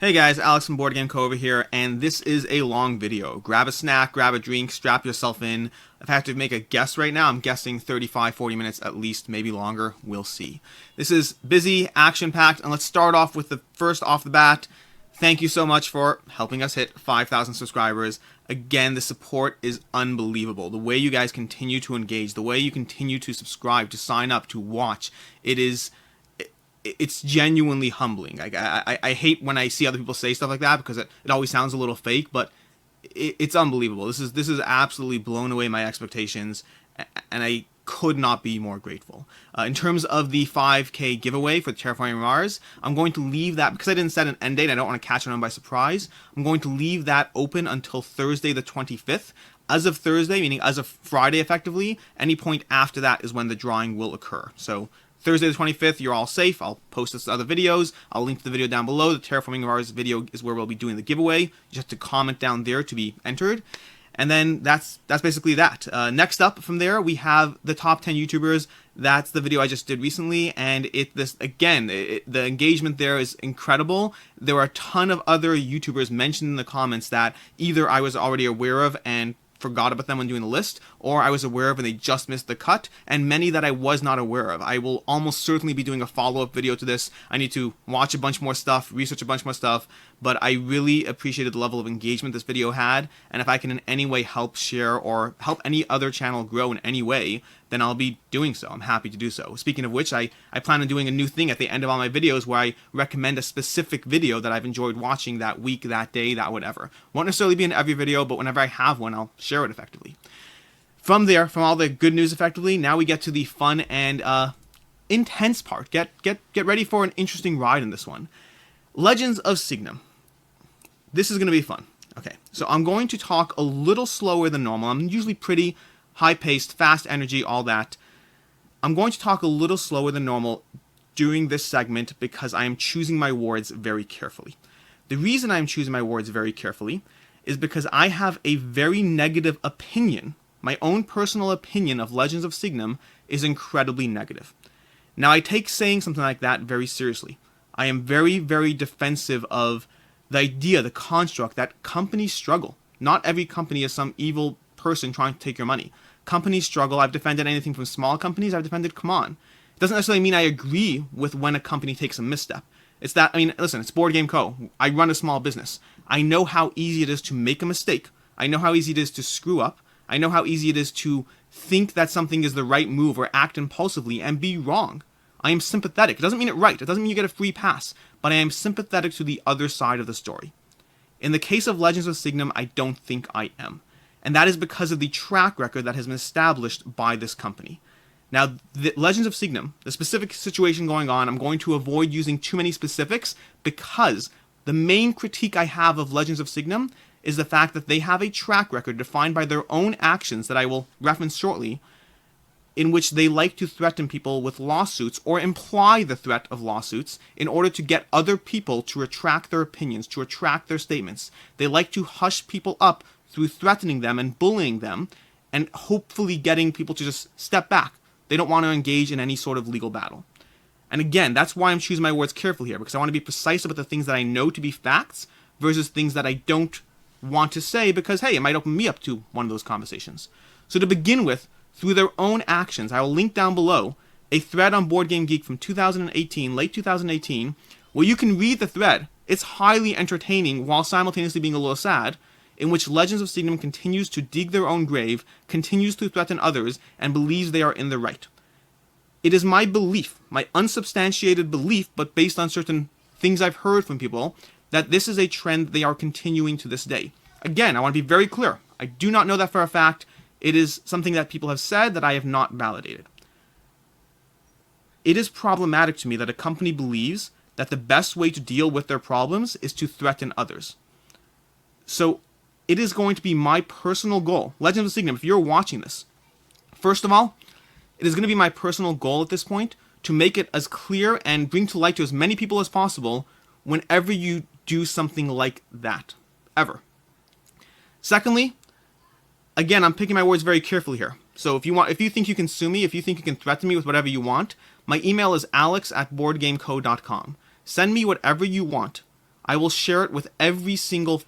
Hey guys, Alex from BoardGameCo over here, and this is a long video. Grab a snack, grab a drink, strap yourself in. If I have to make a guess right now, I'm guessing 35-40 minutes at least, maybe longer. We'll see. This is busy, action-packed, and let's start off with the first off the bat. Thank you so much for helping us hit 5,000 subscribers. Again, the support is unbelievable. The way you guys continue to engage, the way you continue to subscribe, to sign up, to watch, it's genuinely humbling. I hate when I see other people say stuff like that because it always sounds a little fake, but it's unbelievable. This is absolutely blown away my expectations, and I could not be more grateful. In terms of the 5K giveaway for the Terraforming Mars, I'm going to leave that, because I didn't set an end date, I don't want to catch anyone by surprise, I'm going to leave that open until Thursday the 25th. As of Thursday, meaning as of Friday effectively, any point after that is when the drawing will occur. So Thursday the 25th, you're all safe. I'll post this to other videos. I'll link to the video down below. The Terraforming Mars video is where we'll be doing the giveaway. You just have to comment down there to be entered. And then that's basically that. Next up from there, we have the top 10 YouTubers. That's the video I just did recently, and the engagement there is incredible. There are a ton of other YouTubers mentioned in the comments that either I was already aware of and forgot about them when doing the list, or I was aware of and they just missed the cut, and many that I was not aware of. I will almost certainly be doing a follow-up video to this. I need to watch a bunch more stuff, research a bunch more stuff, but I really appreciated the level of engagement this video had, and if I can in any way help share or help any other channel grow in any way, then I'll be doing so. I'm happy to do so. Speaking of which, I plan on doing a new thing at the end of all my videos where I recommend a specific video that I've enjoyed watching that week, that day, that whatever. Won't necessarily be in every video, but whenever I have one, I'll share it effectively. From there, from all the good news effectively, now we get to the fun and intense part. Get ready for an interesting ride in this one. Legends of Signum. This is going to be fun. Okay, so I'm going to talk a little slower than normal. I'm usually pretty high-paced, fast energy, all that. I'm going to talk a little slower than normal during this segment because I am choosing my words very carefully. The reason I'm choosing my words very carefully is because I have a very negative opinion. My own personal opinion of Legends of Signum is incredibly negative. Now, I take saying something like that very seriously. I am very, very defensive of the idea, the construct, that companies struggle. Not every company is some evil person trying to take your money. Companies struggle. I've defended anything from small companies. I've defended come on. It doesn't necessarily mean I agree with when a company takes a misstep. It's that, I mean, listen, it's BoardGameCo. I run a small business. I know how easy it is to make a mistake. I know how easy it is to screw up. I know how easy it is to think that something is the right move or act impulsively and be wrong. I am sympathetic. It doesn't mean it right. It doesn't mean you get a free pass. But I am sympathetic to the other side of the story. In the case of Legends of Signum, I don't think I am. And that is because of the track record that has been established by this company. Now, the Legends of Signum, the specific situation going on, I'm going to avoid using too many specifics because the main critique I have of Legends of Signum is the fact that they have a track record defined by their own actions that I will reference shortly, in which they like to threaten people with lawsuits or imply the threat of lawsuits in order to get other people to retract their opinions, to retract their statements. They like to hush people up through threatening them and bullying them and hopefully getting people to just step back. They don't want to engage in any sort of legal battle. And again, that's why I'm choosing my words carefully here, because I want to be precise about the things that I know to be facts versus things that I don't want to say because, hey, it might open me up to one of those conversations. So to begin with, through their own actions, I will link down below a thread on BoardGameGeek from 2018, late 2018, where you can read the thread. It's highly entertaining while simultaneously being a little sad, in which Legends of Signum continues to dig their own grave, continues to threaten others, and believes they are in the right. It is my belief, my unsubstantiated belief, but based on certain things I've heard from people, that this is a trend they are continuing to this day. Again, I want to be very clear. I do not know that for a fact. It is something that people have said that I have not validated. It is problematic to me that a company believes that the best way to deal with their problems is to threaten others. So it is going to be my personal goal. Legends of Signum, if you're watching this, first of all, it is going to be my personal goal at this point to make it as clear and bring to light to as many people as possible whenever you do something like that. Ever. Secondly, again, I'm picking my words very carefully here. So if you think you can sue me, if you think you can threaten me with whatever you want, my email is alex@boardgameco.com. Send me whatever you want. I will share it with every single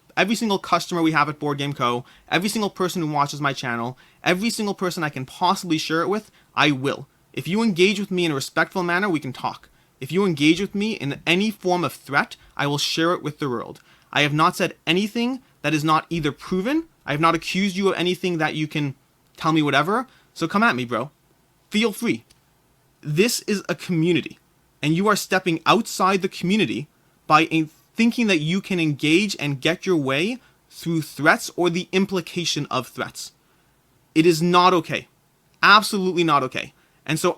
customer we have at BoardGameCo, every single person who watches my channel, every single person I can possibly share it with, I will. If you engage with me in a respectful manner, we can talk. If you engage with me in any form of threat, I will share it with the world. I have not said anything that is not either proven. I have not accused you of anything that you can tell me whatever. So come at me, bro. Feel free. This is a community, and you are stepping outside the community by thinking that you can engage and get your way through threats or the implication of threats. It is not okay. Absolutely not okay. And so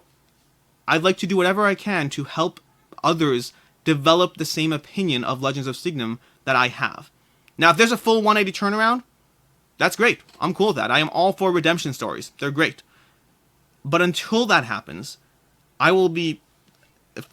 I'd like to do whatever I can to help others develop the same opinion of Legends of Signum that I have. Now, if there's a full 180 turnaround, that's great. I'm cool with that. I am all for redemption stories. They're great. But until that happens, I will be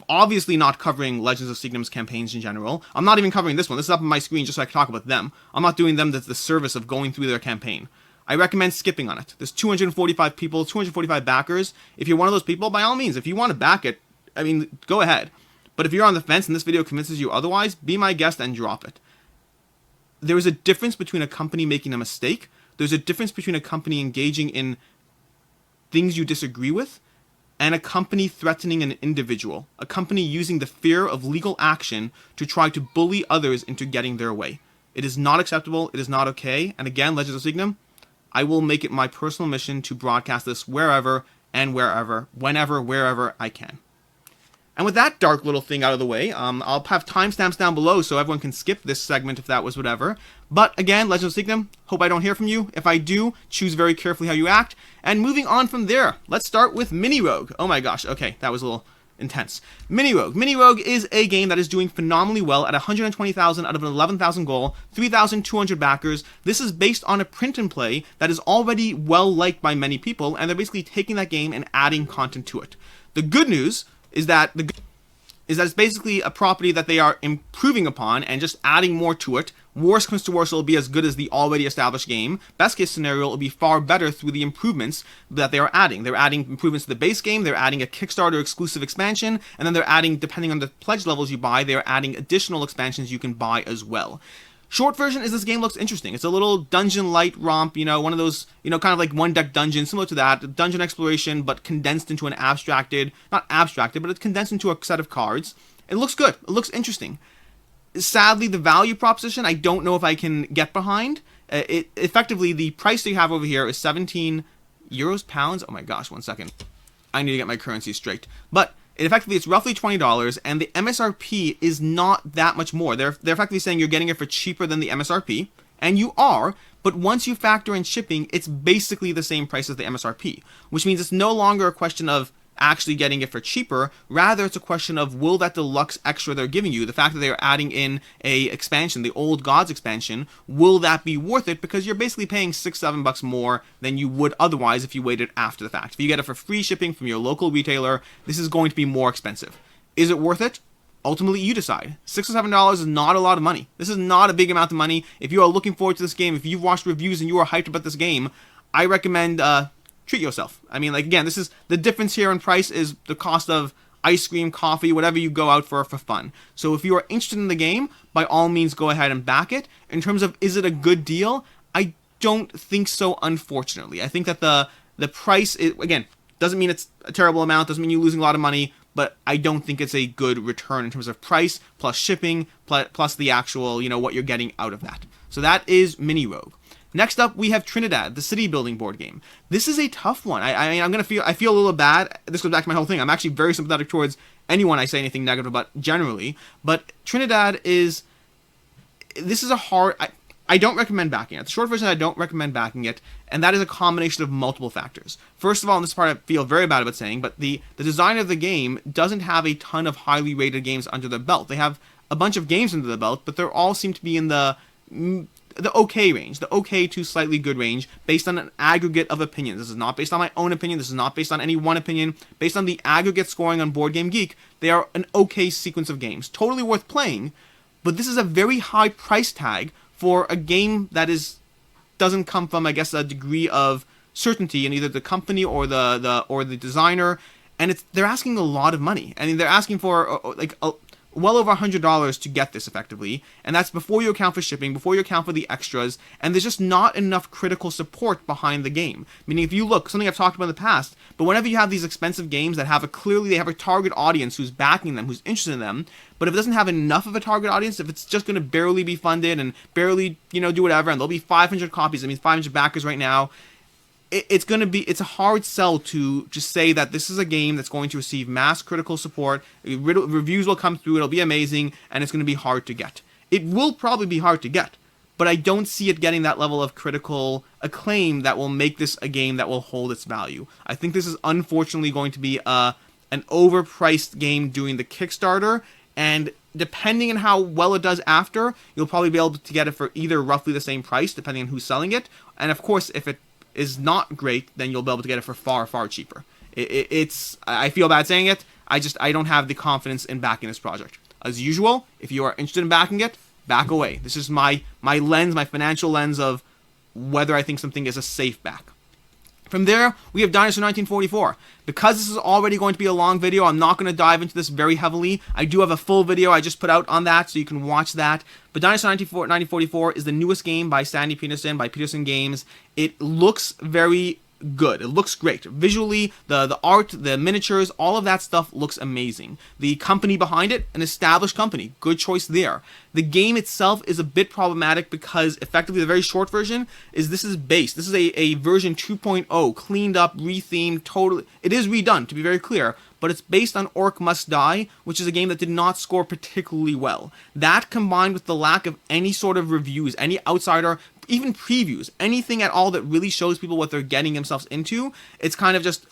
obviously not covering Legends of Signum's campaigns in general. I'm not even covering this one. This is up on my screen just so I can talk about them. I'm not doing them the service of going through their campaign. I recommend skipping on it. There's 245 people, 245 backers. If you're one of those people, by all means, if you want to back it, I mean, go ahead. But if you're on the fence and this video convinces you otherwise, be my guest and drop it. There is a difference between a company making a mistake. There's a difference between a company engaging in things you disagree with and a company threatening an individual. A company using the fear of legal action to try to bully others into getting their way. It is not acceptable. It is not okay. And again, Legends of Signum, I will make it my personal mission to broadcast this wherever and wherever, whenever, wherever I can. And with that dark little thing out of the way, I'll have timestamps down below so everyone can skip this segment if that was whatever. But again, Legends of Signum, hope I don't hear from you. If I do, choose very carefully how you act. And moving on from there, let's start with Mini Rogue. Oh my gosh, okay, that was a little intense. Mini Rogue. Mini Rogue is a game that is doing phenomenally well at 120,000 out of an 11,000 goal, 3,200 backers. This is based on a print and play that is already well liked by many people, and they're basically taking that game and adding content to it. The good news is that it's basically a property that they are improving upon and just adding more to it. Worst comes to worst, it'll be as good as the already established game. Best case scenario, it'll be far better through the improvements that they are adding. They're adding improvements to the base game, they're adding a Kickstarter exclusive expansion, and then they're adding, depending on the pledge levels you buy, they're adding additional expansions you can buy as well. Short version is this game looks interesting. It's a little dungeon light romp, you know, one of those, you know, kind of like one deck dungeon, similar to that, dungeon exploration, but condensed into an not abstracted, but it's condensed into a set of cards. It looks good. It looks interesting. Sadly, the value proposition, I don't know if I can get behind. Effectively, the price that you have over here is 17 euros, pounds. Oh my gosh, 1 second. I need to get my currency straight. But effectively, it's roughly $20, and the MSRP is not that much more. They're effectively saying you're getting it for cheaper than the MSRP, and you are, but once you factor in shipping, it's basically the same price as the MSRP, which means it's no longer a question of actually getting it for cheaper. Rather, it's a question of, will that deluxe extra they're giving you, the fact that they're adding in a expansion, the Old Gods expansion, will that be worth it? Because you're basically paying $6-7 more than you would otherwise if you waited after the fact. If you get it for free shipping from your local retailer, this is going to be more expensive. Is it worth it? Ultimately, you decide. $6 or $7 is not a lot of money. This is not a big amount of money. If you are looking forward to this game, if you've watched reviews and you are hyped about this game, I recommend treat yourself. I mean, like, again, this is the difference here in price is the cost of ice cream, coffee, whatever you go out for fun. So if you are interested in the game, by all means, go ahead and back it. In terms of, is it a good deal? I don't think so, unfortunately. I think that the price, again, doesn't mean it's a terrible amount, doesn't mean you're losing a lot of money, but I don't think it's a good return in terms of price, plus shipping, plus the actual, you know, what you're getting out of that. So that is Mini Rogue. Next up, we have Trinidad, the city building board game. This is a tough one. I feel a little bad. This goes back to my whole thing. I'm actually very sympathetic towards anyone I say anything negative about generally. But Trinidad this is a hard, I don't recommend backing it. The short version, I don't recommend backing it. And that is a combination of multiple factors. First of all, and this part I feel very bad about saying, but the designer of the game doesn't have a ton of highly rated games under their belt. They have a bunch of games under the belt, but they all seem to be in the okay range, the okay to slightly good range, based on an aggregate of opinions. This is not based on my own opinion. This is not based on any one opinion. Based on the aggregate scoring on BoardGameGeek, they are an okay sequence of games. Totally worth playing, but this is a very high price tag for a game that doesn't come from, I guess, a degree of certainty in either the company or the designer, and they're asking a lot of money. I mean, they're asking for well over $100 to get this effectively, and that's before you account for shipping, before you account for the extras, and there's just not enough critical support behind the game. Meaning, if you look, something I've talked about in the past, but whenever you have these expensive games that have they have a target audience who's backing them, who's interested in them, but if it doesn't have enough of a target audience, if it's just going to barely be funded and barely, do whatever, and there'll be 500 copies, 500 backers right now, it's a hard sell to just say that this is a game that's going to receive mass critical support, reviews will come through, it'll be amazing, and it's going to be hard to get. It will probably be hard to get, but I don't see it getting that level of critical acclaim that will make this a game that will hold its value. I think this is unfortunately going to be an overpriced game doing the Kickstarter, and depending on how well it does after, you'll probably be able to get it for either roughly the same price, depending on who's selling it, and of course, if it is not great, then you'll be able to get it for far, far cheaper. I feel bad saying it, I don't have the confidence in backing this project. As usual, if you are interested in backing it, back away. This is my lens, my financial lens of whether I think something is a safe back. From there, we have Dinosaur 1944. Because this is already going to be a long video, I'm not going to dive into this very heavily. I do have a full video I just put out on that, so you can watch that. But Dinosaur 1944 is the newest game by Sandy Peterson, by Peterson Games. It looks very good. It looks great. Visually, the art, the miniatures, all of that stuff looks amazing. The company behind it, an established company. Good choice there. The game itself is a bit problematic because effectively the very short version is this is a version 2.0, cleaned up, rethemed, totally. It is redone, to be very clear, but it's based on Orc Must Die, which is a game that did not score particularly well. That combined with the lack of any sort of reviews, any outsider, even previews, anything at all that really shows people what they're getting themselves into, it's kind of just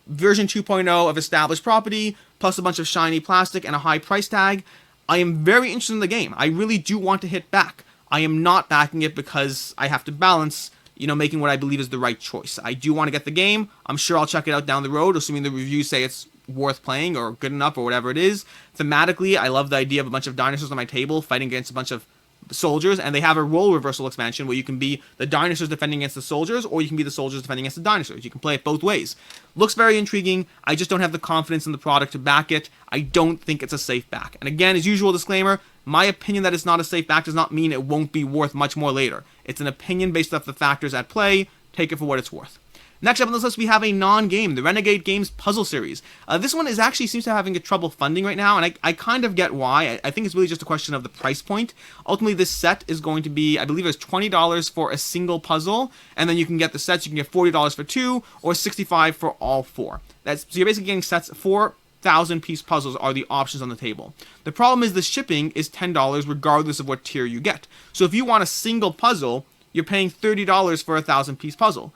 version 2.0 of established property, plus a bunch of shiny plastic and a high price tag. I am very interested in the game. I really do want to hit back. I am not backing it because I have to balance, making what I believe is the right choice. I do want to get the game. I'm sure I'll check it out down the road, assuming the reviews say it's worth playing or good enough or whatever it is. Thematically, I love the idea of a bunch of dinosaurs on my table fighting against a bunch of soldiers, and they have a role reversal expansion where you can be the dinosaurs defending against the soldiers, or you can be the soldiers defending against the dinosaurs. You can play it both ways. Looks very intriguing. I just don't have the confidence in the product to back it. I don't think it's a safe back. And again, as usual, disclaimer, my opinion that it's not a safe back does not mean it won't be worth much more later. It's an opinion based off the factors at play. Take it for what it's worth. Next up on this list, we have a non-game, the Renegade Games Puzzle Series. This one seems to be having trouble funding right now, and I kind of get why. I think it's really just a question of the price point. Ultimately, this set is going to be, I believe it's $20 for a single puzzle, and then you can get the sets. You can get $40 for 2, or $65 for all 4. So you're basically getting sets 4,000-piece puzzles are the options on the table. The problem is the shipping is $10 regardless of what tier you get. So if you want a single puzzle, you're paying $30 for a 1,000-piece puzzle.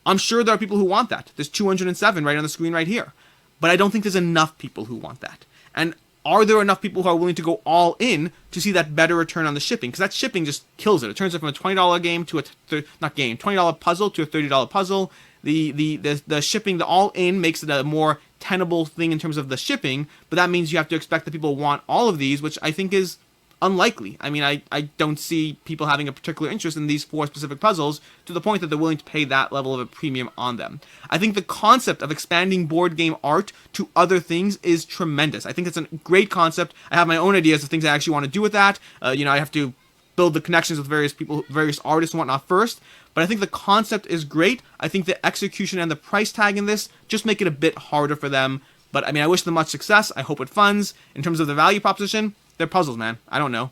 I'm sure there are people who want that. There's 207 right on the screen right here. But I don't think there's enough people who want that. And are there enough people who are willing to go all in to see that better return on the shipping? Because that shipping just kills it. It turns it from a $20 game to $20 puzzle to a $30 puzzle. The shipping, the all in makes it a more tenable thing in terms of the shipping, but that means you have to expect that people want all of these, which I think is unlikely. I don't see people having a particular interest in these 4 specific puzzles to the point that they're willing to pay that level of a premium on them. I think the concept of expanding board game art to other things is tremendous. I think it's a great concept. I have my own ideas of things I actually want to do with that. I have to build the connections with various people, various artists and whatnot first. But I think the concept is great. I think the execution and the price tag in this just make it a bit harder for them. But I wish them much success. I hope it funds. In terms of the value proposition, they're puzzles, man. I don't know.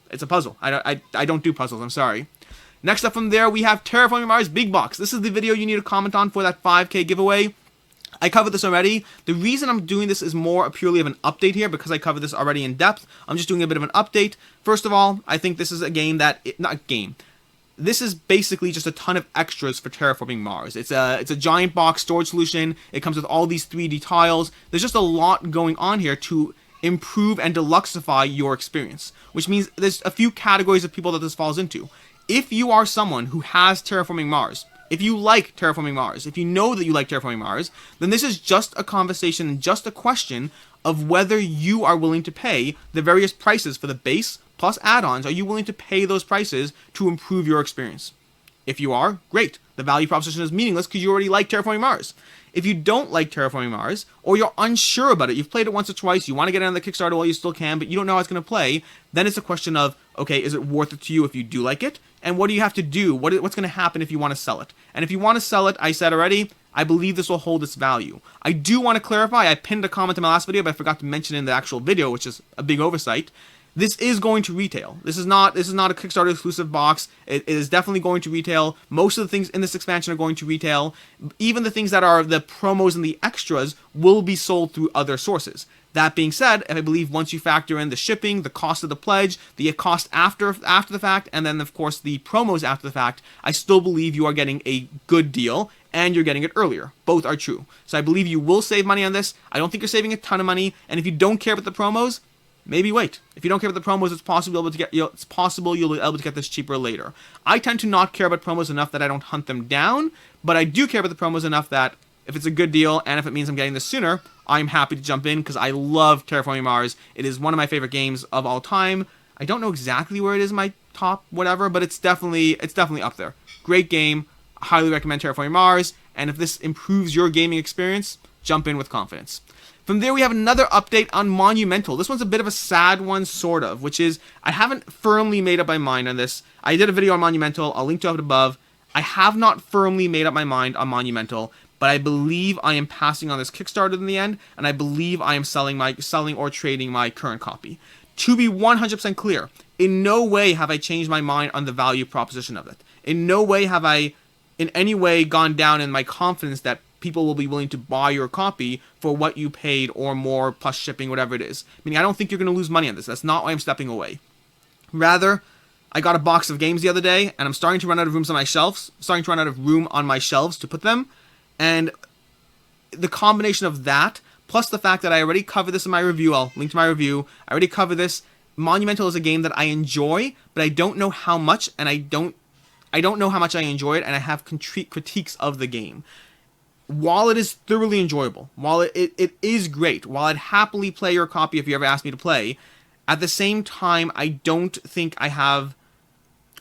It's a puzzle. I don't do puzzles. I'm sorry. Next up from there, we have Terraforming Mars Big Box. This is the video you need to comment on for that 5K giveaway. I covered this already. The reason I'm doing this is more purely of an update here because I covered this already in depth. I'm just doing a bit of an update. First of all, I think this is a game this is basically just a ton of extras for Terraforming Mars. It's a giant box storage solution. It comes with all these 3D tiles. There's just a lot going on here to improve and deluxify your experience, which means there's a few categories of people that this falls into. If you are someone who has Terraforming Mars, if you like Terraforming Mars, if you know that you like Terraforming Mars, then this is just a conversation and just a question of whether you are willing to pay the various prices for the base plus add-ons. Are you willing to pay those prices to improve your experience? If you are, great. The value proposition is meaningless because you already like Terraforming Mars. If you don't like Terraforming Mars, or you're unsure about it, you've played it once or twice, you want to get on the Kickstarter while you still can, but you don't know how it's going to play, then it's a question of, okay, is it worth it to you if you do like it? And what do you have to do? What's going to happen if you want to sell it? And if you want to sell it, I said already, I believe this will hold its value. I do want to clarify, I pinned a comment in my last video, but I forgot to mention it in the actual video, which is a big oversight. This is going to retail. This is not a Kickstarter exclusive box. It is definitely going to retail. Most of the things in this expansion are going to retail. Even the things that are the promos and the extras will be sold through other sources. That being said, I believe once you factor in the shipping, the cost of the pledge, the cost after the fact, and then of course the promos after the fact, I still believe you are getting a good deal and you're getting it earlier. Both are true. So I believe you will save money on this. I don't think you're saving a ton of money. And if you don't care about the promos, maybe wait. If you don't care about the promos, it's possible you'll be able to get this cheaper later. I tend to not care about promos enough that I don't hunt them down, but I do care about the promos enough that if it's a good deal and if it means I'm getting this sooner, I'm happy to jump in because I love Terraforming Mars. It is one of my favorite games of all time. I don't know exactly where it is in my top whatever, but it's definitely up there. Great game. Highly recommend Terraforming Mars, and if this improves your gaming experience, jump in with confidence. From there, we have another update on Monumental. This one's a bit of a sad one, sort of, which is, I haven't firmly made up my mind on this. I did a video on Monumental. I'll link to it above. I have not firmly made up my mind on Monumental, but I believe I am passing on this Kickstarter in the end, and I believe I am selling or trading my current copy. To be 100% clear, in no way have I changed my mind on the value proposition of it. In no way have I, in any way, gone down in my confidence that people will be willing to buy your copy for what you paid or more plus shipping, whatever it is. Meaning, I don't think you're going to lose money on this. That's not why I'm stepping away. Rather, I got a box of games the other day, and I'm starting to run out of room on my shelves to put them. And the combination of that, plus the fact that I already covered this in my review, I'll link to my review, I already covered this. Monumental is a game that I enjoy, but I don't know how much, and I don't know how much I enjoy it, and I have critiques of the game. While it is thoroughly enjoyable, while it is great, while I'd happily play your copy if you ever asked me to play, at the same time, I don't think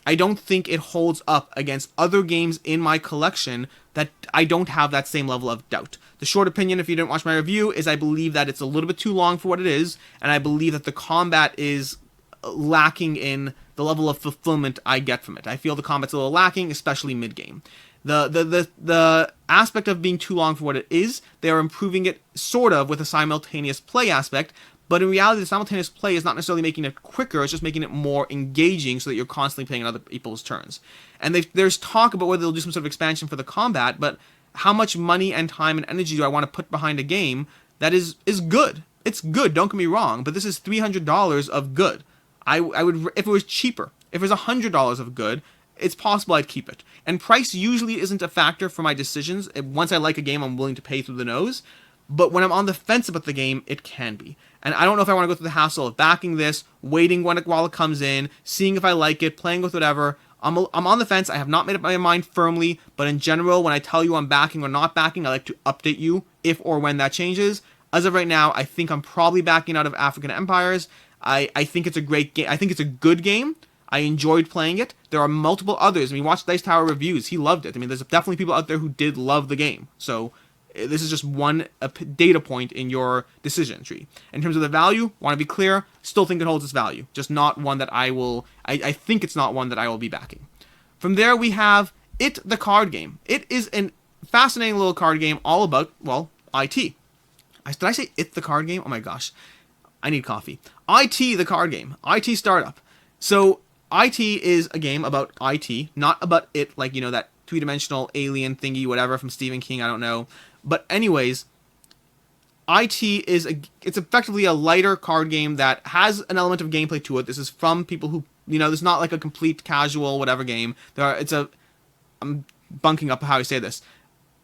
it holds up against other games in my collection that I don't have that same level of doubt. The short opinion, if you didn't watch my review, is I believe that it's a little bit too long for what it is, and I believe that the combat is lacking in the level of fulfillment I get from it. I feel the combat's a little lacking, especially mid-game. The aspect of being too long for what it is, they are improving it sort of with a simultaneous play aspect, but in reality the simultaneous play is not necessarily making it quicker, it's just making it more engaging so that you're constantly playing on other people's turns. And there's talk about whether they'll do some sort of expansion for the combat, but how much money and time and energy do I want to put behind a game that is good? It's good, don't get me wrong, but this is $300 of good. I would, if it was cheaper, if it was $100 of good, it's possible I'd keep it. And price usually isn't a factor for my decisions. Once I like a game, I'm willing to pay through the nose. But when I'm on the fence about the game, it can be. And I don't know if I want to go through the hassle of backing this, waiting while it comes in, seeing if I like it, playing with whatever. I'm on the fence. I have not made up my mind firmly. But in general, when I tell you I'm backing or not backing, I like to update you if or when that changes. As of right now, I think I'm probably backing out of African Empires. I think it's a great game. I think it's a good game. I enjoyed playing it. There are multiple others. I mean, watch Dice Tower reviews. He loved it. I mean, there's definitely people out there who did love the game. So this is just one data point in your decision tree. In terms of the value, want to be clear, still think it holds its value. Just not one that I will... I think it's not one that I will be backing. From there, we have It, the card game. It is a fascinating little card game all about, well, IT. Did I say It, the card game? Oh my gosh. I need coffee. IT, the card game. IT startup. So... IT is a game about IT, not about it, like, you know, that three-dimensional alien thingy, whatever, from Stephen King, I don't know. But anyways, IT is it's effectively a lighter card game that has an element of gameplay to it. This is from people who, you know, this is not like a complete casual whatever game. I'm bunking up how I say this.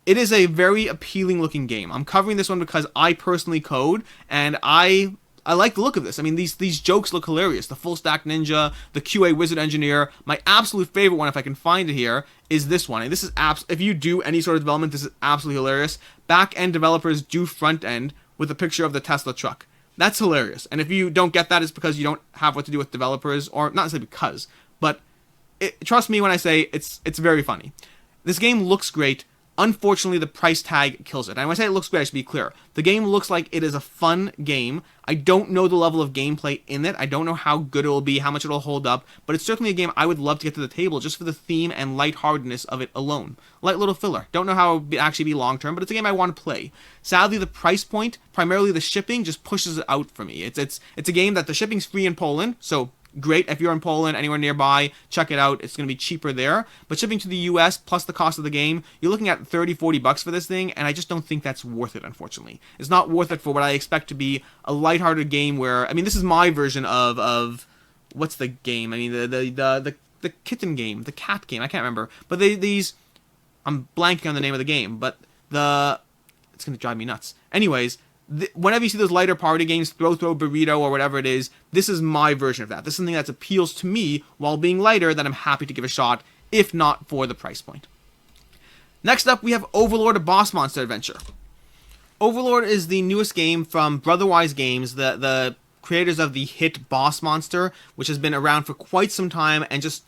It is a very appealing looking game. I'm covering this one because I personally code, and I like the look of this. I mean, these jokes look hilarious. The full stack ninja, the QA wizard engineer. My absolute favorite one, if I can find it here, is this one. And this is if you do any sort of development, this is absolutely hilarious. Back end developers do front end with a picture of the Tesla truck. That's hilarious. And if you don't get that, it's because you don't have what to do with developers, or not necessarily because, but trust me when I say it's very funny. This game looks great. Unfortunately, the price tag kills it. And when I say it looks great, I should be clear. The game looks like it is a fun game. I don't know the level of gameplay in it. I don't know how good it will be, how much it will hold up. But it's certainly a game I would love to get to the table just for the theme and lightheartedness of it alone. Light little filler. Don't know how it would actually be long-term, but it's a game I want to play. Sadly, the price point, primarily the shipping, just pushes it out for me. It's a game that the shipping's free in Poland, so great. If you're in Poland, anywhere nearby, check it out. It's going to be cheaper there. But shipping to the US, plus the cost of the game, you're looking at 30, 40 bucks for this thing, and I just don't think that's worth it, unfortunately. It's not worth it for what I expect to be a lighthearted game where, I mean, this is my version of what's the game? I mean, the kitten game, the cat game, I can't remember. But I'm blanking on the name of the game, but it's going to drive me nuts. Anyways, whenever you see those lighter party games, Throw Burrito or whatever it is, this is my version of that. This is something that appeals to me while being lighter that I'm happy to give a shot, if not for the price point. Next up, we have Overlord, a boss monster adventure. Overlord is the newest game from Brotherwise Games, the creators of the hit Boss Monster, which has been around for quite some time and just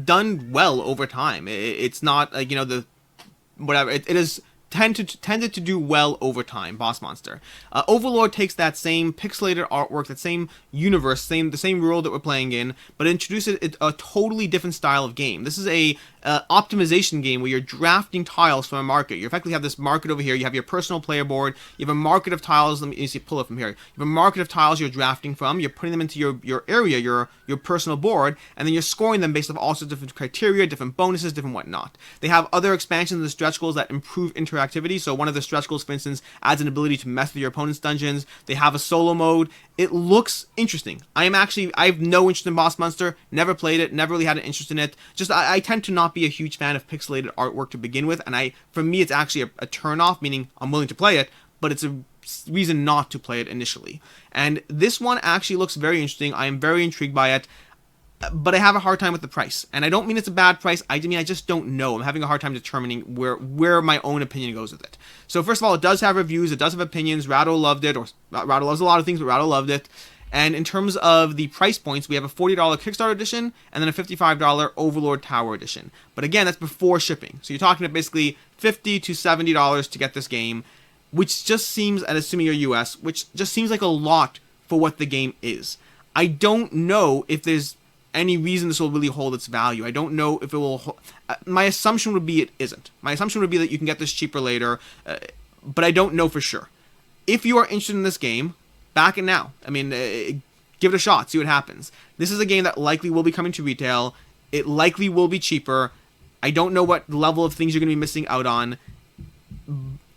done well over time. It's not like, it is tended to do well over time, Boss Monster. Overlord takes that same pixelated artwork, that same universe, the same world that we're playing in, but introduces a totally different style of game. This is a optimization game where you're drafting tiles from a market. You effectively have this market over here. You have your personal player board. You have a market of tiles. Let me see, pull it from here. You have a market of tiles you're drafting from. You're putting them into your area, your personal board, and then you're scoring them based off all sorts of different criteria, different bonuses, different whatnot. They have other expansions and stretch goals that improve interactivity. So one of the stretch goals, for instance, adds an ability to mess with your opponent's dungeons. They have a solo mode. It looks interesting. I have no interest in Boss Monster. Never played it. Never really had an interest in it. I tend to not be a huge fan of pixelated artwork to begin with, and for me it's actually a turn off, meaning I'm willing to play it, but it's a reason not to play it initially. And this one actually looks very interesting. I am very intrigued by it, but I have a hard time with the price. And I don't mean it's a bad price. I mean I just don't know. I'm having a hard time determining where my own opinion goes with it. So first of all, it does have reviews. It does have opinions. Ratto loved it, or Ratto loves a lot of things, but Ratto loved it. And in terms of the price points, we have a $40 Kickstarter edition and then a $55 Overlord Tower edition. But again, that's before shipping. So you're talking about basically $50 to $70 to get this game, which just seems, and assuming you're US, which just seems like a lot for what the game is. I don't know if there's any reason this will really hold its value. I don't know if it will. My assumption would be it isn't. My assumption would be that you can get this cheaper later, but I don't know for sure. If you are interested in this game, back it now. I mean, give it a shot, see what happens. This is a game that likely will be coming to retail. It likely will be cheaper. I don't know what level of things you're going to be missing out on.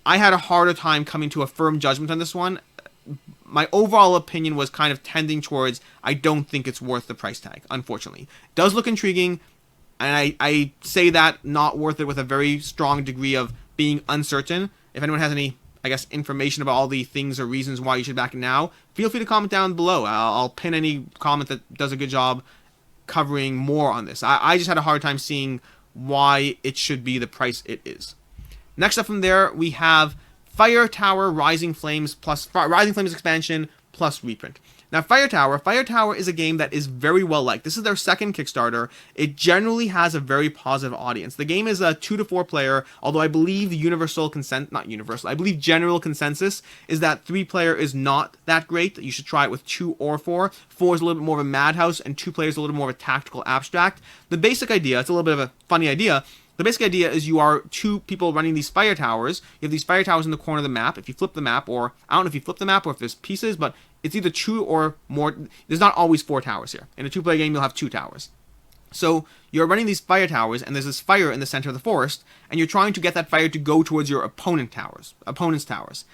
I had a harder time coming to a firm judgment on this one. My overall opinion was kind of tending towards, I don't think it's worth the price tag, unfortunately. It does look intriguing, and I say that not worth it with a very strong degree of being uncertain. If anyone has any, I guess, information about all the things or reasons why you should back it now, feel free to comment down below. I'll pin any comment that does a good job covering more on this. I just had a hard time seeing why it should be the price it is. Next up from there, we have Fire Tower Rising Flames expansion plus reprint. Now, Fire Tower is a game that is very well liked. This is their second Kickstarter. It generally has a very positive audience. The game is a 2 to 4 player, although I believe I believe general consensus is that 3 player is not that great. You should try it with 2 or 4. 4 is a little bit more of a madhouse, and 2 players a little more of a tactical abstract. The basic idea, it's a little bit of a funny idea. The basic idea is you are 2 people running these fire towers. You have these fire towers in the corner of the map. If you flip the map, or I don't know if you flip the map or if there's pieces, but it's either 2 or more. There's not always 4 towers here. In a 2-player game, you'll have 2 towers. So you're running these fire towers, and there's this fire in the center of the forest, and you're trying to get that fire to go towards your opponent's towers.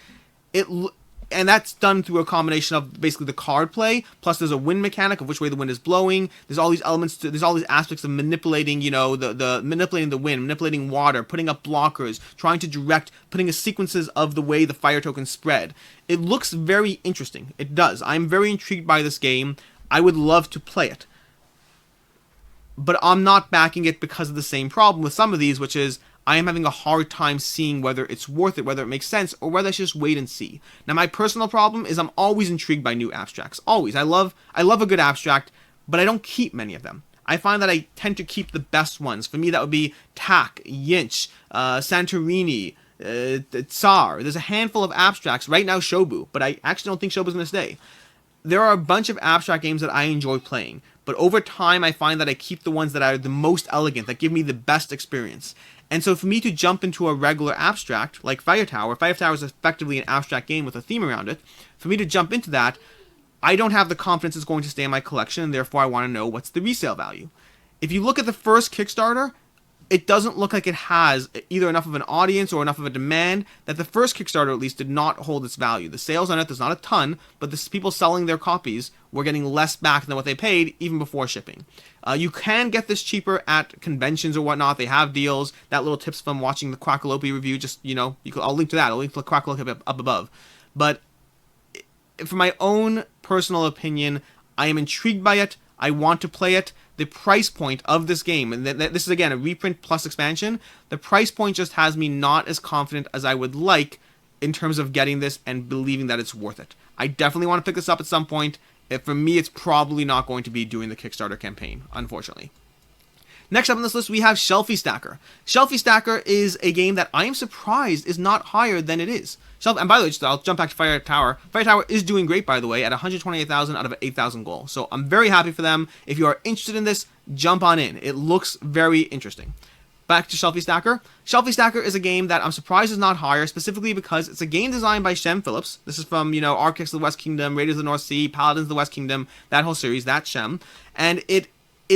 And that's done through a combination of basically the card play, plus there's a wind mechanic of which way the wind is blowing. There's all these elements, there's all these aspects of manipulating, manipulating the wind, manipulating water, putting up blockers, trying to direct, putting a sequences of the way the fire tokens spread. It looks very interesting. It does. I'm very intrigued by this game. I would love to play it. But I'm not backing it because of the same problem with some of these, which is I am having a hard time seeing whether it's worth it, whether it makes sense, or whether I should just wait and see. Now, my personal problem is I'm always intrigued by new abstracts. Always. I love a good abstract, but I don't keep many of them. I find that I tend to keep the best ones. For me, that would be Tak, Yinch, Santorini, Tsar. There's a handful of abstracts. Right now, Shobu, but I actually don't think Shobu's going to stay. There are a bunch of abstract games that I enjoy playing, but over time, I find that I keep the ones that are the most elegant, that give me the best experience. And so for me to jump into a regular abstract, like Fire Tower is effectively an abstract game with a theme around it. For me to jump into that, I don't have the confidence it's going to stay in my collection, and therefore I want to know what's the resale value. If you look at the first Kickstarter, it doesn't look like it has either enough of an audience or enough of a demand that the first Kickstarter at least did not hold its value. The sales on it, there's not a ton, but the people selling their copies were getting less back than what they paid even before shipping. You can get this cheaper at conventions or whatnot. They have deals. That little tips from watching the Quackalope review, just, I'll link to that. I'll link to the Quackalope up above. But for my own personal opinion, I am intrigued by it. I want to play it. The price point of this game, and this is again a reprint plus expansion, the price point just has me not as confident as I would like in terms of getting this and believing that it's worth it. I definitely want to pick this up at some point. For me, it's probably not going to be doing the Kickstarter campaign, unfortunately. Next up on this list, we have Shelfie Stacker. Shelfie Stacker is a game that I am surprised is not higher than it is. And by the way, I'll jump back to Fire Tower. Fire Tower is doing great, by the way, at 128,000 out of an 8,000 goal. So I'm very happy for them. If you are interested in this, jump on in. It looks very interesting. Back to Shelfie Stacker. Shelfie Stacker is a game that I'm surprised is not higher, specifically because it's a game designed by Shem Phillips. This is from, Architects of the West Kingdom, Raiders of the North Sea, Paladins of the West Kingdom, that whole series, that's Shem. And it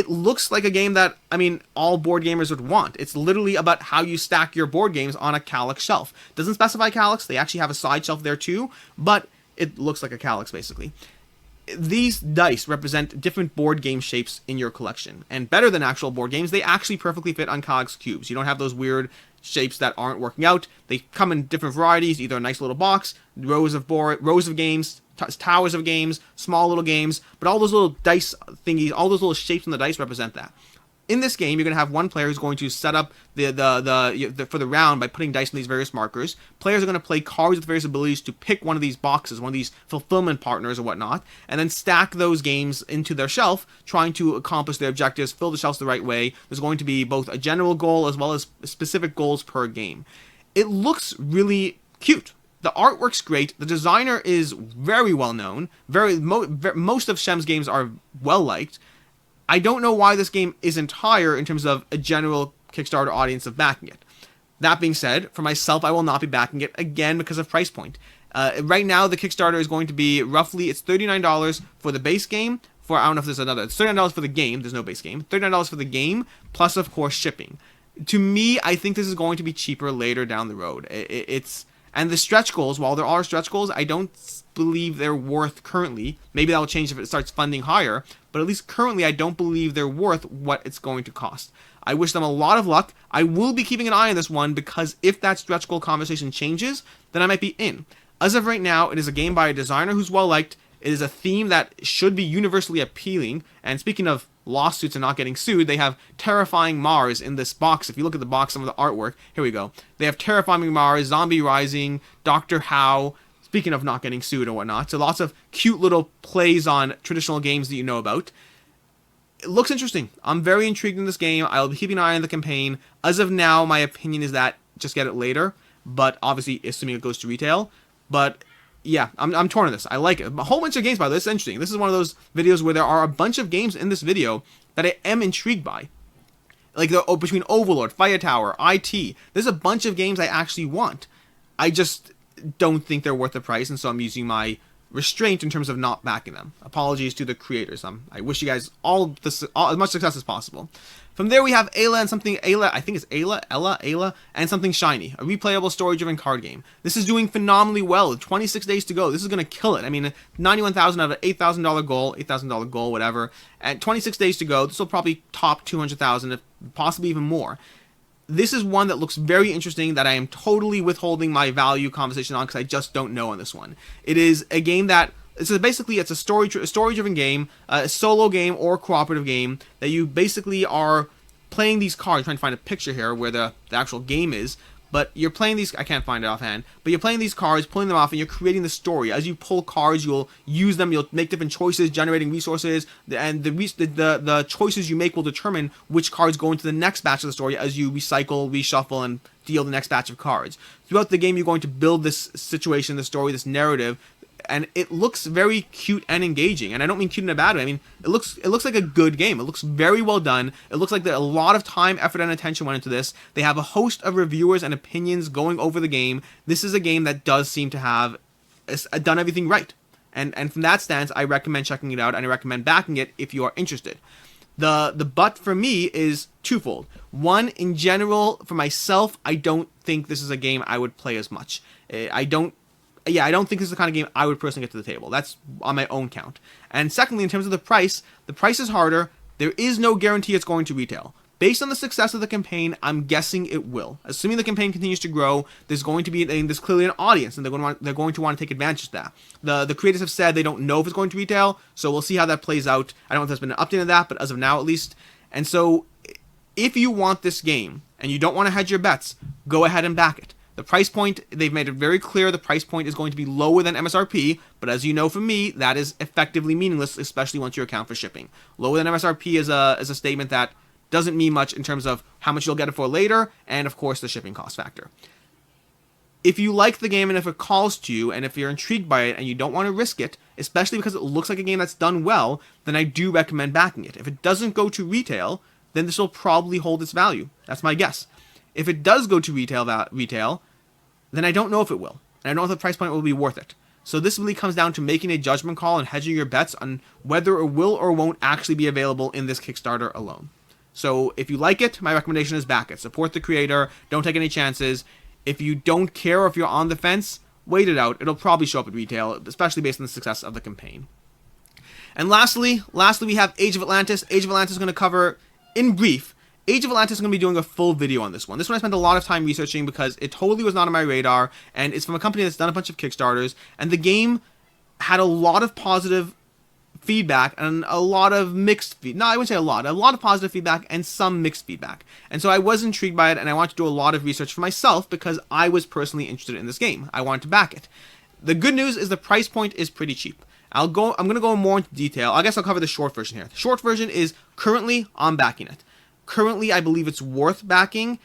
looks like a game that, all board gamers would want. It's literally about how you stack your board games on a Kallax shelf. Doesn't specify Kallax, they actually have a side shelf there too, but it looks like a Kallax basically. These dice represent different board game shapes in your collection, and better than actual board games, they actually perfectly fit on Kallax cubes. You don't have those weird shapes that aren't working out. They come in different varieties, either a nice little box, rows of games, towers of games, small little games, but all those little dice thingies, all those little shapes on the dice represent that. In this game, you're going to have one player who's going to set up the for the round by putting dice in these various markers. Players are going to play cards with various abilities to pick one of these boxes, one of these fulfillment partners or whatnot, and then stack those games into their shelf, trying to accomplish their objectives, fill the shelves the right way. There's going to be both a general goal as well as specific goals per game. It looks really cute. The artwork's great. The designer is very well known. Most of Shem's games are well liked. I don't know why this game isn't higher in terms of a general Kickstarter audience of backing it. That being said, for myself, I will not be backing it again because of price point. Right now, the Kickstarter is going to be roughly, it's $39 for the base game. I don't know if there's another. It's $39 for the game. There's no base game. $39 for the game, plus, of course, shipping. To me, I think this is going to be cheaper later down the road. And the stretch goals, while there are stretch goals, I don't believe they're worth currently. Maybe that will change if it starts funding higher, but at least currently I don't believe they're worth what it's going to cost. I wish them a lot of luck. I will be keeping an eye on this one because if that stretch goal conversation changes, then I might be in. As of right now, it is a game by a designer who's well liked. It is a theme that should be universally appealing. And speaking of lawsuits and not getting sued, they have Terrifying Mars in this box. If you look at the box, some of the artwork, here we go. They have Terrifying Mars, Zombie Rising, Doctor How, speaking of not getting sued and whatnot. So lots of cute little plays on traditional games that you know about. It looks interesting. I'm very intrigued in this game. I'll be keeping an eye on the campaign. As of now, my opinion is that just get it later, but obviously assuming it goes to retail. But yeah, I'm torn on this. I like it. A whole bunch of games, by the way. This is interesting. This is one of those videos where there are a bunch of games in this video that I am intrigued by. Like between Overlord, Fire Tower, IT. There's a bunch of games I actually want. I just don't think they're worth the price, and so I'm using my restraint in terms of not backing them. Apologies to the creators. I wish you guys all as much success as possible. From there, we have Eila and something, I think it's Eila, and something shiny, a replayable story-driven card game. This is doing phenomenally well. 26 days to go. This is going to kill it. 91,000 out of an $8,000 goal, whatever. At 26 days to go, this will probably top 200,000, possibly even more. This is one that looks very interesting that I am totally withholding my value conversation on because I just don't know on this one. It is a game that it's a story-driven game, a solo game or cooperative game that you basically are playing these cards. I'm trying to find a picture here where the actual game is, but you're playing these, I can't find it offhand, but you're playing these cards, pulling them off, and you're creating the story. As you pull cards, you'll use them, you'll make different choices, generating resources, and the choices you make will determine which cards go into the next batch of the story as you recycle, reshuffle, and deal the next batch of cards. Throughout the game, you're going to build this situation, this story, this narrative, and it looks very cute and engaging. And I don't mean cute in a bad way. I mean, it looks like a good game. It looks very well done. It looks like a lot of time, effort, and attention went into this. They have a host of reviewers and opinions going over the game. This is a game that does seem to have done everything right. And from that stance, I recommend checking it out, and I recommend backing it if you are interested. The but for me is twofold. One, in general, for myself, I don't think this is a game I would play as much. I don't think this is the kind of game I would personally get to the table. That's on my own count. And secondly, in terms of the price is harder. There is no guarantee it's going to retail. Based on the success of the campaign, I'm guessing it will. Assuming the campaign continues to grow, there's clearly an audience, and they're going to want to take advantage of that. The creators have said they don't know if it's going to retail, so we'll see how that plays out. I don't know if there's been an update on that, but as of now at least. And so, if you want this game, and you don't want to hedge your bets, go ahead and back it. The price point, they've made it very clear the price point is going to be lower than MSRP, but as you know from me, that is effectively meaningless, especially once you account for shipping. Lower than MSRP is a statement that doesn't mean much in terms of how much you'll get it for later, and of course the shipping cost factor. If you like the game and if it calls to you, and if you're intrigued by it and you don't want to risk it, especially because it looks like a game that's done well, then I do recommend backing it. If it doesn't go to retail, then this will probably hold its value. That's my guess. If it does go to retail, then I don't know if it will. And I don't know if the price point will be worth it. So this really comes down to making a judgment call and hedging your bets on whether it will or won't actually be available in this Kickstarter alone. So if you like it, my recommendation is back it. Support the creator. Don't take any chances. If you don't care or if you're on the fence, wait it out. It'll probably show up at retail, especially based on the success of the campaign. And lastly, we have Age of Atlantis. Age of Atlantis is going to cover, in brief, Age of Atlantis is going to be doing a full video on this one. This one I spent a lot of time researching because it totally was not on my radar, and it's from a company that's done a bunch of Kickstarters, and the game had a lot of positive feedback and a lot of mixed feedback. No, I wouldn't say a lot of positive feedback and some mixed feedback. And so I was intrigued by it, and I wanted to do a lot of research for myself because I was personally interested in this game. I wanted to back it. The good news is the price point is pretty cheap. I'm going to go more into detail. I guess I'll cover the short version here. The short version is currently I'm backing it. Currently, I believe it's worth backing.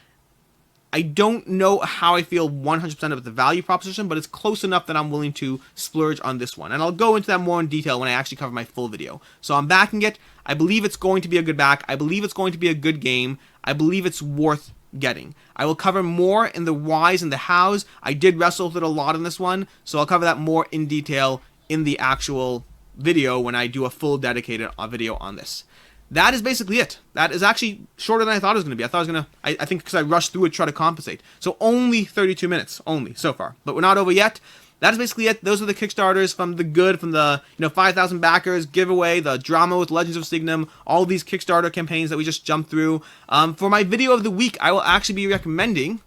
I don't know how I feel 100% of the value proposition, but it's close enough that I'm willing to splurge on this one. And I'll go into that more in detail when I actually cover my full video. So I'm backing it. I believe it's going to be a good back. I believe it's going to be a good game. I believe it's worth getting. I will cover more in the whys and the hows. I did wrestle with it a lot in this one, so I'll cover that more in detail in the actual video when I do a full dedicated video on this. That is basically it. That is actually shorter than I thought it was going to be. I think because I rushed through it to try to compensate. So only 32 minutes, only, so far. But we're not over yet. That is basically it. Those are the Kickstarters from the 5,000 backers, giveaway, the drama with Legends of Signum, all these Kickstarter campaigns that we just jumped through. For my video of the week, I will actually be recommending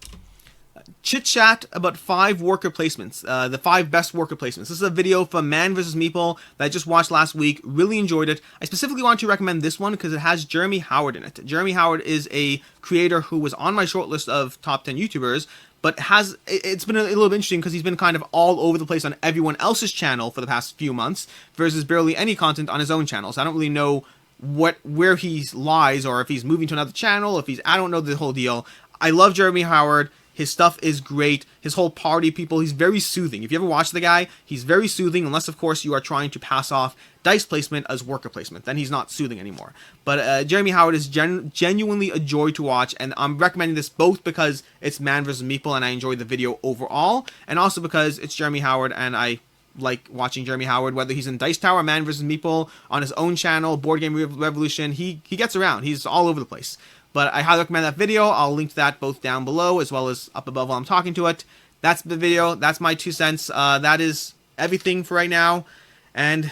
Chit Chat about 5 worker placements, the 5 best worker placements. This is a video from Man vs. Meeple that I just watched last week. Really enjoyed it. I specifically want to recommend this one because it has Jeremy Howard in it. Jeremy Howard is a creator who was on my short list of top 10 YouTubers, but it's been a little bit interesting because he's been kind of all over the place on everyone else's channel for the past few months versus barely any content on his own channel. So I don't really know where he lies or if he's moving to another channel, I don't know the whole deal. I love Jeremy Howard. His stuff is great. His whole party people, he's very soothing. If you ever watch the guy, he's very soothing, unless, of course, you are trying to pass off dice placement as worker placement. Then he's not soothing anymore. But Jeremy Howard is genuinely a joy to watch, and I'm recommending this both because it's Man vs. Meeple, and I enjoyed the video overall, and also because it's Jeremy Howard, and I like watching Jeremy Howard, whether he's in Dice Tower, Man vs. Meeple, on his own channel, Board Game Revolution. He gets around. He's all over the place. But I highly recommend that video. I'll link to that both down below as well as up above while I'm talking to it. That's the video. That's my 2 cents. That is everything for right now. And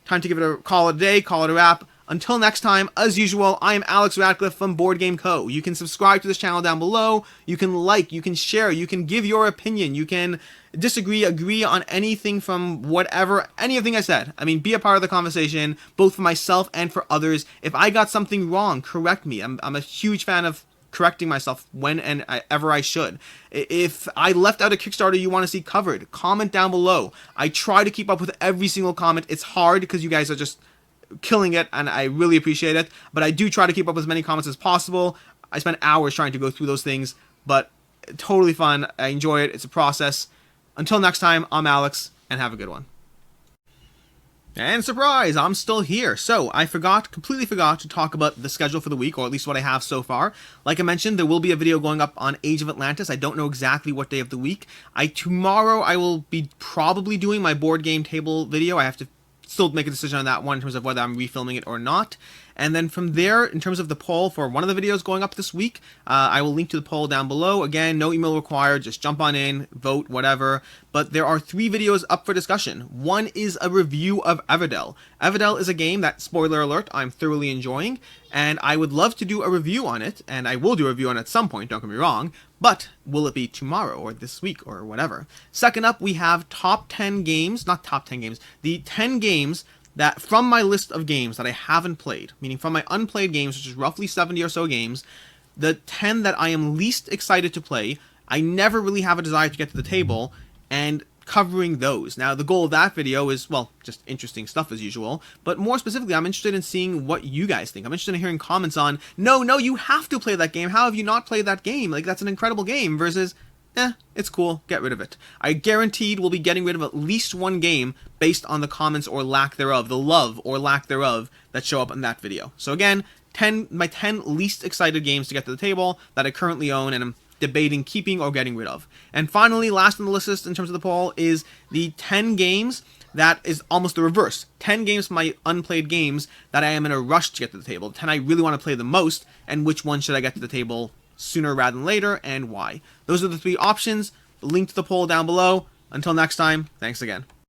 time to give it a call it a day, call it a wrap. Until next time, as usual, I am Alex Radcliffe from BoardGameCo. You can subscribe to this channel down below. You can like, you can share, you can give your opinion, you can disagree, agree on anything from whatever, anything I said. I mean, be a part of the conversation, both for myself and for others. If I got something wrong, correct me. I'm a huge fan of correcting myself whenever I should. If I left out a Kickstarter you want to see covered, comment down below. I try to keep up with every single comment. It's hard because you guys are just killing it, and I really appreciate it, but I do try to keep up with as many comments as possible. I spend hours trying to go through those things, but totally fun. I enjoy it. It's a process. Until next time, I'm Alex, and have a good one. And surprise, I'm still here. So, I completely forgot to talk about the schedule for the week, or at least what I have so far. Like I mentioned, there will be a video going up on Age of Atlantis. I don't know exactly what day of the week. Tomorrow I will be probably doing my board game table video. I have to still make a decision on that one in terms of whether I'm refilming it or not. And then from there, in terms of the poll for one of the videos going up this week, I will link to the poll down below. Again, no email required, just jump on in, vote, whatever. But there are 3 videos up for discussion. One is a review of Everdell. Everdell is a game that, spoiler alert, I'm thoroughly enjoying, and I would love to do a review on it, and I will do a review on it at some point, don't get me wrong, but will it be tomorrow or this week or whatever? Second up, we have top 10 games, not top 10 games, the 10 games that from my list of games that I haven't played, meaning from my unplayed games, which is roughly 70 or so games, the 10 that I am least excited to play, I never really have a desire to get to the table, and covering those. Now, the goal of that video is, well, just interesting stuff as usual, but more specifically, I'm interested in seeing what you guys think. I'm interested in hearing comments on, no, you have to play that game. How have you not played that game? Like, that's an incredible game, versus, it's cool, get rid of it. I guaranteed will be getting rid of at least one game based on the comments or lack thereof, the love or lack thereof that show up in that video. So again, my 10 least excited games to get to the table that I currently own and I'm debating keeping or getting rid of. And finally, last on the list in terms of the poll is the 10 games that is almost the reverse. 10 games from my unplayed games that I am in a rush to get to the table. 10 I really want to play the most, and which one should I get to the table sooner rather than later, and why. Those are the 3 options. Link to the poll down below. Until next time, thanks again.